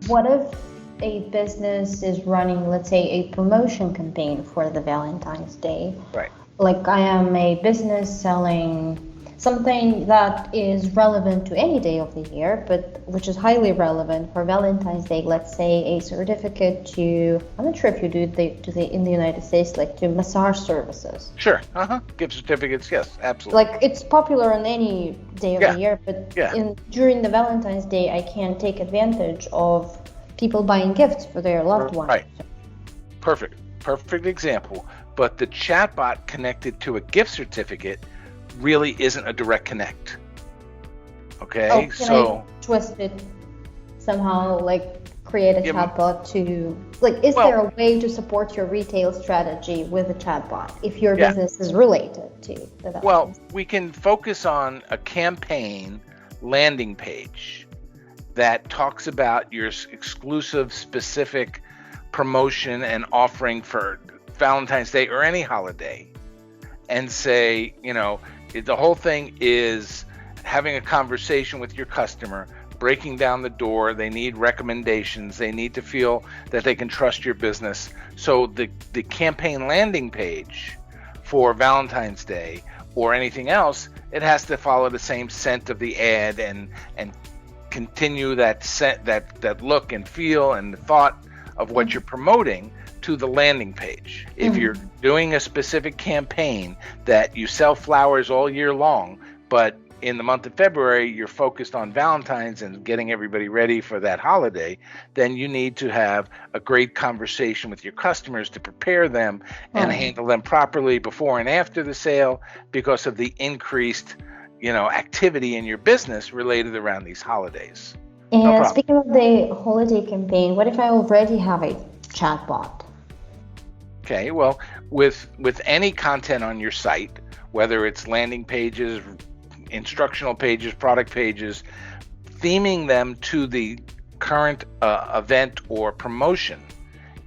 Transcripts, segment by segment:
What if a business is running, let's say, a promotion campaign for the Valentine's Day? Right. Like I am a business selling something that is relevant to any day of the year, but which is highly relevant for Valentine's Day. Let's say a certificate to, I'm not sure if you do in the United States, like to massage services. Sure. Gift certificates. Yes, absolutely. Like it's popular on any day of Yeah. the year, but Yeah. during the Valentine's Day, I can take advantage of people buying gifts for their loved ones. Right. Perfect example. But the chatbot connected to a gift certificate really isn't a direct connect. Okay, Oh, can I twist it somehow, like create a chatbot to, like, is there a way to support your retail strategy with a chatbot if your business is related to the Well, we can focus on a campaign landing page that talks about your exclusive, specific promotion and offering for Valentine's Day or any holiday, and say, the whole thing is having a conversation with your customer, breaking down the door. They need recommendations. They need to feel that they can trust your business. So the campaign landing page for Valentine's Day or anything else, it has to follow the same scent of the ad and continue that look and feel and the thought of what you're promoting to the landing page. If you're doing a specific campaign that you sell flowers all year long, but in the month of February you're focused on Valentine's and getting everybody ready for that holiday, then you need to have a great conversation with your customers to prepare them and handle them properly before and after the sale because of the increased activity in your business related around these holidays. And speaking of the holiday campaign, what if I already have a chatbot? Okay, well, with any content on your site, whether it's landing pages, instructional pages, product pages, theming them to the current event or promotion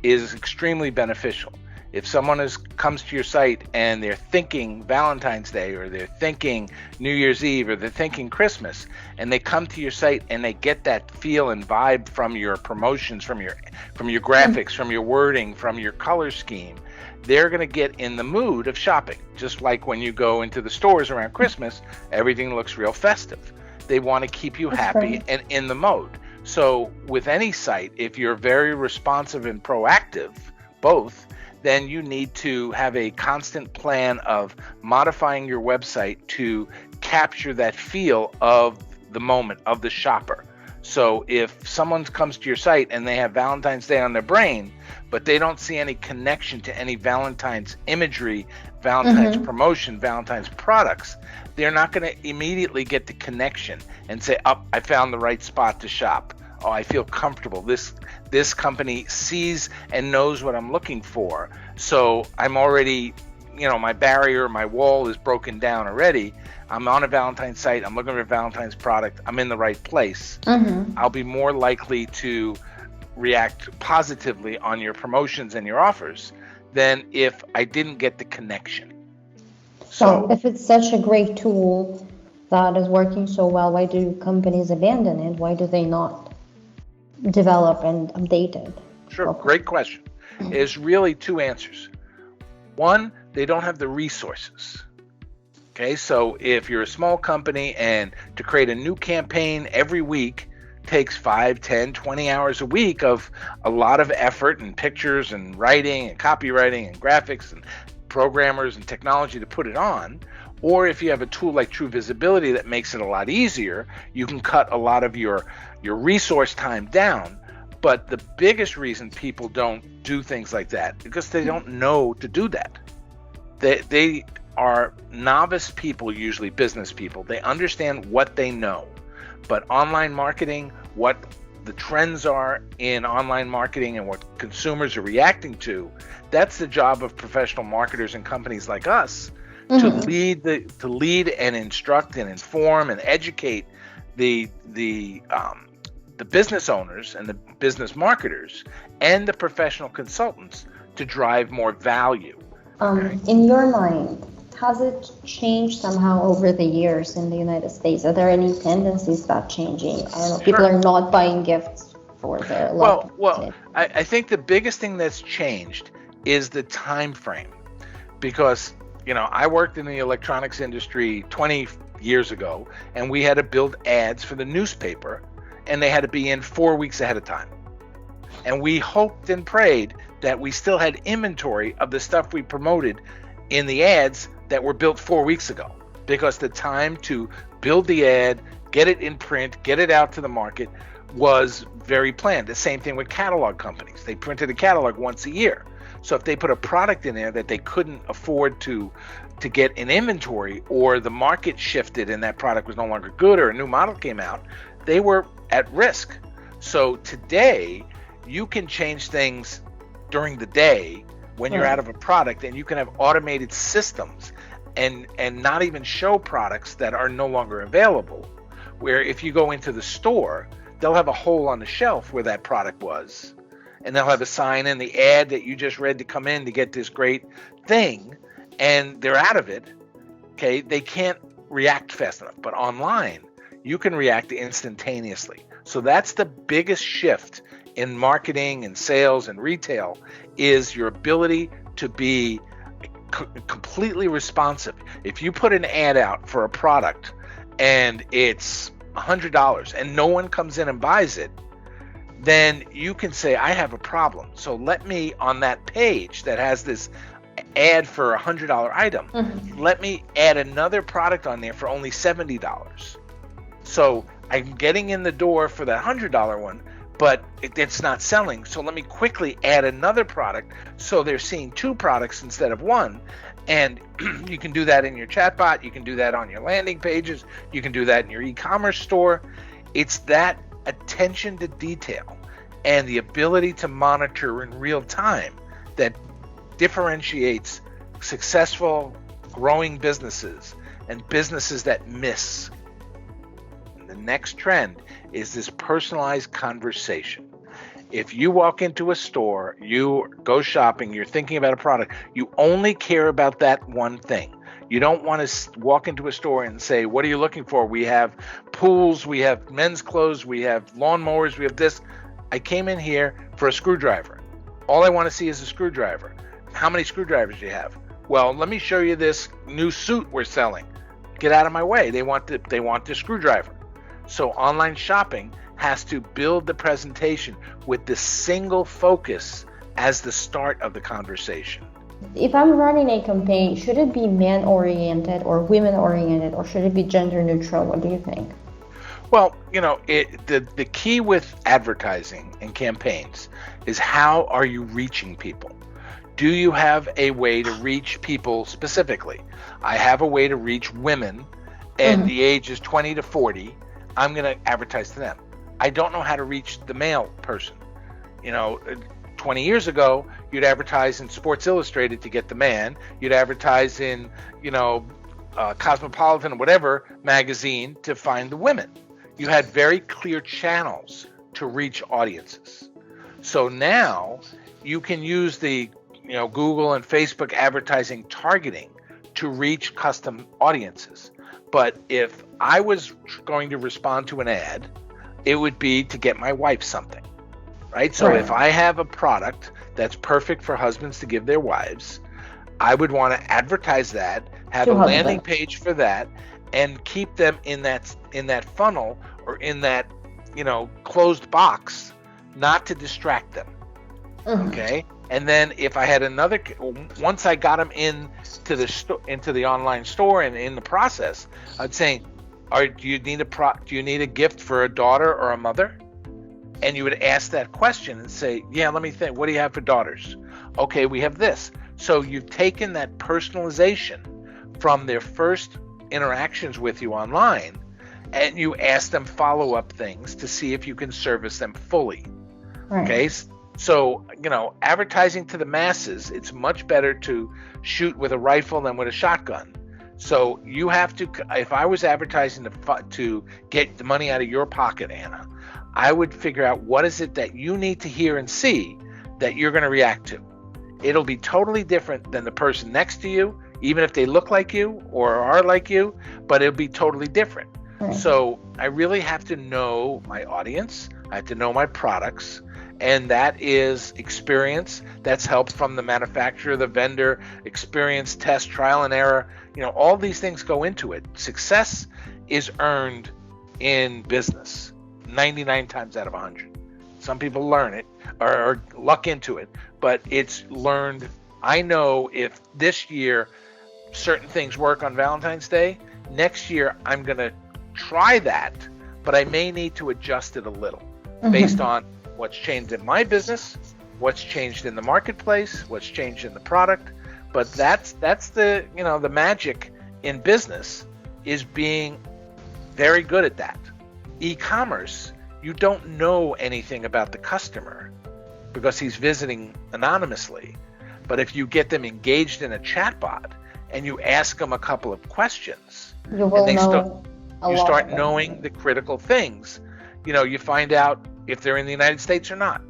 is extremely beneficial. If someone comes to your site and they're thinking Valentine's Day or they're thinking New Year's Eve or they're thinking Christmas, and they come to your site and they get that feel and vibe from your promotions, from your graphics, from your wording, from your color scheme, they're going to get in the mood of shopping. Just like when you go into the stores around Christmas, everything looks real festive. They want to keep you happy and in the mode. So with any site, if you're very responsive and proactive, both, then you need to have a constant plan of modifying your website to capture that feel of the moment, of the shopper. So if someone comes to your site and they have Valentine's Day on their brain, but they don't see any connection to any Valentine's imagery, Valentine's promotion, Valentine's products, they're not going to immediately get the connection and say, oh, I found the right spot to shop. Oh, I feel comfortable. This company sees and knows what I'm looking for. So I'm already, my barrier, my wall is broken down already. I'm on a Valentine's site. I'm looking for a Valentine's product. I'm in the right place. I'll be more likely to react positively on your promotions and your offers than if I didn't get the connection. So if it's such a great tool that is working so well, why do companies abandon it? Why do they not develop and update it? Sure, great question. There's really two answers. One, they don't have the resources. Okay, so if you're a small company and to create a new campaign every week takes 5, 10, 20 hours a week of a lot of effort and pictures and writing and copywriting and graphics and programmers and technology to put it on, or if you have a tool like True Visibility that makes it a lot easier, you can cut a lot of your resource time down. But the biggest reason people don't do things like that because they don't know to do that. They are novice people, usually business people. They understand what they know, but online marketing, what the trends are in online marketing and what consumers are reacting to, that's the job of professional marketers and companies like us to lead and instruct and inform and educate the business owners and the business marketers and the professional consultants to drive more value. In your mind, has it changed somehow over the years in the United States? Are there any tendencies that changing? I don't know, people are not buying gifts for the Well, love. I think the biggest thing that's changed is the time frame, because I worked in the electronics industry 20 years ago, and we had to build ads for the newspaper, and they had to be in 4 weeks ahead of time. And we hoped and prayed that we still had inventory of the stuff we promoted in the ads that were built 4 weeks ago, because the time to build the ad, get it in print, get it out to the market was very planned. The same thing with catalog companies. They printed a catalog once a year. So if they put a product in there that they couldn't afford to get in inventory, or the market shifted and that product was no longer good, or a new model came out, they were at risk. So today, you can change things during the day when you're out of a product, and you can have automated systems and not even show products that are no longer available. Where if you go into the store, they'll have a hole on the shelf where that product was, and they'll have a sign in the ad that you just read to come in to get this great thing, and they're out of it. Okay, they can't react fast enough. But online, you can react instantaneously. So that's the biggest shift in marketing and sales and retail, is your ability to be completely responsive. If you put an ad out for a product and it's $100 and no one comes in and buys it, then you can say, I have a problem. So let me, on that page that has this ad for a $100 item, let me add another product on there for only $70. So I'm getting in the door for that $100 one, but it's not selling. So let me quickly add another product, so they're seeing two products instead of one. And you can do that in your chatbot. You can do that on your landing pages. You can do that in your e-commerce store. It's that attention to detail and the ability to monitor in real time that differentiates successful, growing businesses and businesses that miss. And the next trend is this personalized conversation. If you walk into a store, you go shopping, you're thinking about a product, you only care about that one thing. You don't want to walk into a store and say, what are you looking for? We have pools, we have men's clothes, we have lawnmowers, we have this. I came in here for a screwdriver. All I want to see is a screwdriver. How many screwdrivers do you have? Well, let me show you this new suit we're selling. Get out of my way. They want the screwdriver. So online shopping has to build the presentation with the single focus as the start of the conversation. If I'm running a campaign, should it be men-oriented or women-oriented, or should it be gender-neutral? What do you think? Well, the key with advertising and campaigns is, how are you reaching people? Do you have a way to reach people specifically? I have a way to reach women, and the age is 20 to 40. I'm going to advertise to them. I don't know how to reach the male person. 20 years ago, you'd advertise in Sports Illustrated to get the man. You'd advertise in, Cosmopolitan or whatever magazine to find the women. You had very clear channels to reach audiences. So now you can use the, Google and Facebook advertising targeting to reach custom audiences. But if I was going to respond to an ad, it would be to get my wife something, right? So if I have a product that's perfect for husbands to give their wives, I would want to advertise that, have a landing page for that, and keep them in that funnel, or in that, closed box, not to distract them. Okay? And then if I had once I got them into the online store and in the process, I'd say, do you need a gift for a daughter or a mother? And you would ask that question and say, yeah, let me think. What do you have for daughters? Okay, we have this. So you've taken that personalization from their first interactions with you online, and you ask them follow-up things to see if you can service them fully. Okay? So, advertising to the masses, it's much better to shoot with a rifle than with a shotgun. So you have to, if I was advertising to get the money out of your pocket, Anna, I would figure out what is it that you need to hear and see that you're going to react to. It'll be totally different than the person next to you, even if they look like you or are like you, but it'll be totally different. So I really have to know my audience, I have to know my products, and that is experience. That's help from the manufacturer, the vendor, experience, test, trial and error. All these things go into it. Success is earned in business 99 times out of 100. Some people learn it or luck into it, but it's learned. I know if this year certain things work on Valentine's Day, next year I'm going to try that, but I may need to adjust it a little based on what's changed in my business, what's changed in the marketplace, what's changed in the product. But that's the the magic in business, is being very good at that. E-commerce, you don't know anything about the customer because he's visiting anonymously. But if you get them engaged in a chatbot and you ask them a couple of questions, You will know you start knowing the critical things. You find out if they're in the United States or not.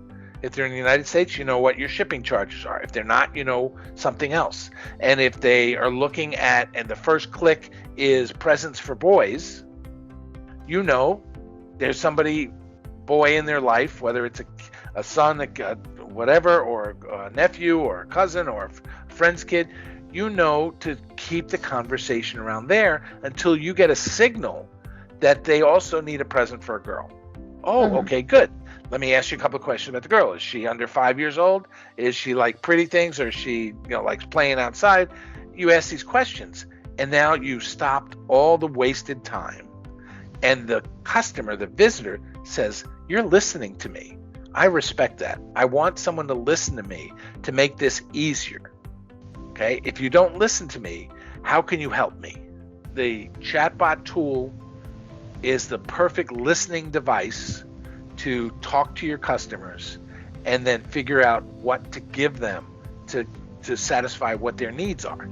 If they're in the United States, you know what your shipping charges are. If they're not, you know something else. And if they are looking at, and the first click is presents for boys, there's somebody, boy in their life, whether it's a son, whatever, or a nephew, or a cousin, or a friend's kid, to keep the conversation around there until you get a signal that they also need a present for a girl. Okay, good. Let me ask you a couple of questions about the girl. Is she under 5 years old? Is she like pretty things, or is she, likes playing outside? You ask these questions, and now you stopped all the wasted time. And the customer, the visitor, says, "You're listening to me. I respect that. I want someone to listen to me to make this easier. Okay? If you don't listen to me, how can you help me?" The chatbot tool is the perfect listening device to talk to your customers and then figure out what to give them to satisfy what their needs are.